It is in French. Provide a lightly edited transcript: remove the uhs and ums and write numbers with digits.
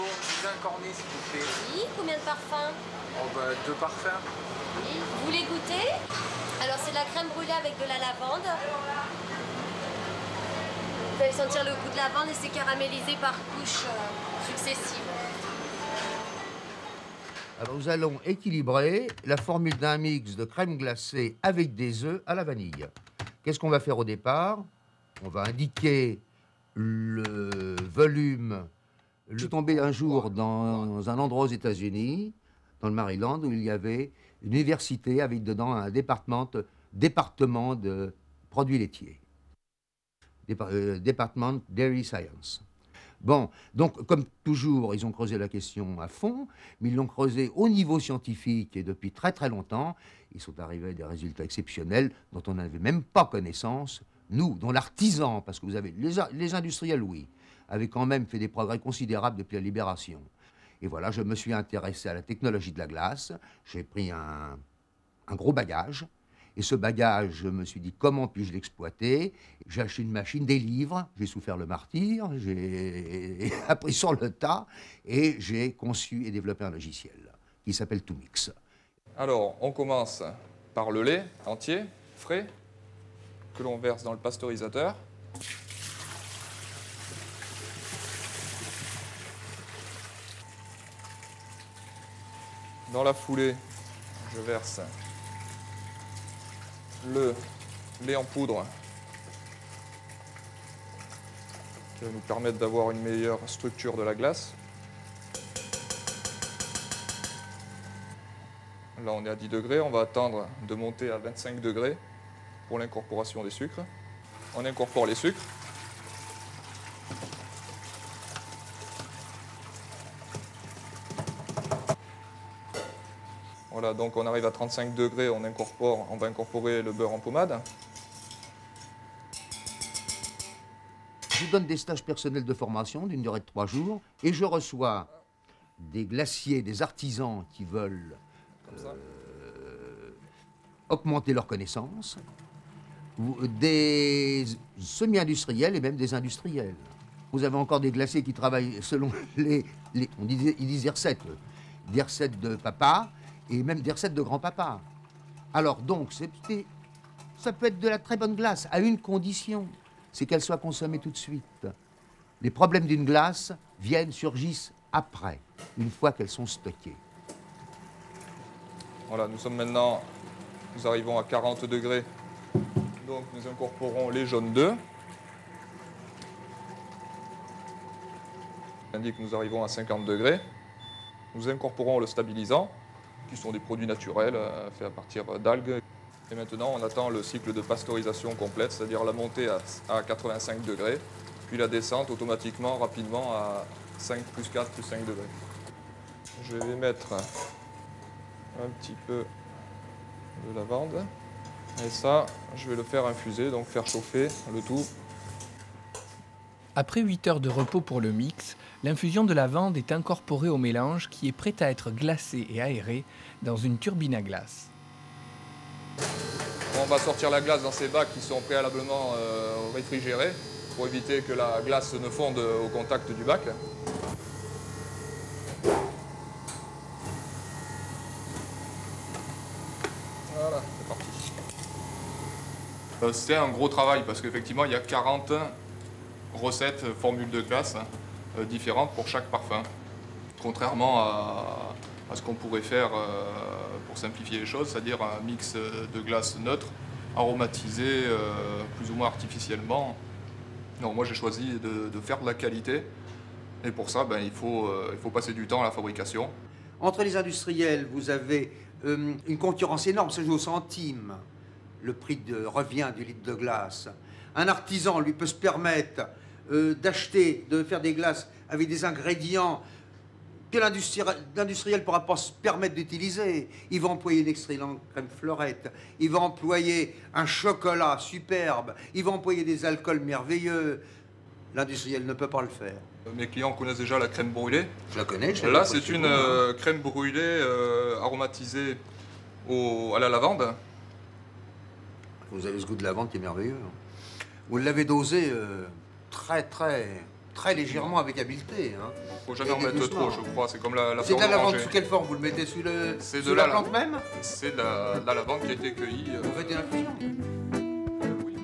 un cornet s'il vous plaît. Oui, combien de parfums? Oh bah 2 parfums. Oui. Vous voulez goûter? Alors c'est de la crème brûlée avec de la lavande. Vous allez sentir le goût de lavande et c'est caramélisé par couches successives. Alors nous allons équilibrer la formule d'un mix de crème glacée avec des œufs à la vanille. Qu'est-ce qu'on va faire au départ? On va indiquer le volume. Je suis tombé un jour dans un endroit aux États-Unis, dans le Maryland, où il y avait une université avec dedans un département de produits laitiers. Département Dairy Science. Bon, donc, comme toujours, ils ont creusé la question à fond, mais ils l'ont creusé au niveau scientifique et depuis très très longtemps. Ils sont arrivés à des résultats exceptionnels dont on n'avait même pas connaissance. Nous, dont l'artisan, parce que vous avez les industriels, oui, avaient quand même fait des progrès considérables depuis la Libération. Et voilà, je me suis intéressé à la technologie de la glace. J'ai pris un gros bagage. Et ce bagage, je me suis dit, comment puis-je l'exploiter? J'ai acheté une machine, des livres, j'ai souffert le martyre, j'ai appris sur le tas, et j'ai conçu et développé un logiciel qui s'appelle TwoMix. Alors, on commence par le lait entier, frais, que l'on verse dans le pasteurisateur. Dans la foulée, je verse le lait en poudre qui va nous permettre d'avoir une meilleure structure de la glace. Là, on est à 10 degrés. On va attendre de monter à 25 degrés pour l'incorporation des sucres. On incorpore les sucres. Voilà, donc on arrive à 35 degrés, on va incorporer le beurre en pommade. Je vous donne des stages personnels de formation d'une durée de 3 jours et je reçois des glaciers, des artisans qui veulent augmenter leurs connaissances, des semi-industriels et même des industriels. Vous avez encore des glaciers qui travaillent selon ils disent des recettes de papa, et même des recettes de grand-papa. Alors donc, ça peut être de la très bonne glace, à une condition, c'est qu'elle soit consommée tout de suite. Les problèmes d'une glace surgissent après, une fois qu'elles sont stockées. Voilà, nous arrivons à 40 degrés, donc nous incorporons les jaunes d'œufs. Indique que nous arrivons à 50 degrés. Nous incorporons le stabilisant, qui sont des produits naturels faits à partir d'algues. Et maintenant, on attend le cycle de pasteurisation complète, c'est-à-dire la montée à 85 degrés, puis la descente automatiquement, rapidement, à 5 plus 4 plus 5 degrés. Je vais mettre un petit peu de lavande. Et ça, je vais le faire infuser, donc faire chauffer le tout. Après 8 heures de repos pour le mix, l'infusion de lavande est incorporée au mélange qui est prêt à être glacé et aéré dans une turbine à glace. On va sortir la glace dans ces bacs qui sont préalablement réfrigérés pour éviter que la glace ne fonde au contact du bac. Voilà, c'est parti. C'est un gros travail parce qu'effectivement, il y a 40 recettes, formules de glace différentes pour chaque parfum. Contrairement à ce qu'on pourrait faire pour simplifier les choses, c'est-à-dire un mix de glace neutre, aromatisé plus ou moins artificiellement. Non, moi j'ai choisi de faire de la qualité et pour ça il faut passer du temps à la fabrication. Entre les industriels, vous avez une concurrence énorme, ça joue au centime. Le prix revient du litre de glace. Un artisan, lui, peut se permettre de faire des glaces avec des ingrédients que l'industriel ne pourra pas se permettre d'utiliser. Il va employer une excellente crème fleurette, il va employer un chocolat superbe, il va employer des alcools merveilleux. L'industriel ne peut pas le faire. Mes clients connaissent déjà la crème brûlée. Je la connais. Là, c'est une crème brûlée aromatisée à la lavande. Vous avez ce goût de lavande qui est merveilleux. Vous l'avez dosé très très légèrement avec habileté. Hein. Faut jamais Et en mettre doucement. trop, je crois. C'est comme la C'est de fleur la lavande d'oranger. sous quelle forme? Vous le mettez sous, C'est sous de la la plante même? C'est de la lavande qui a été cueillie. Vous faites une infusion? Oui.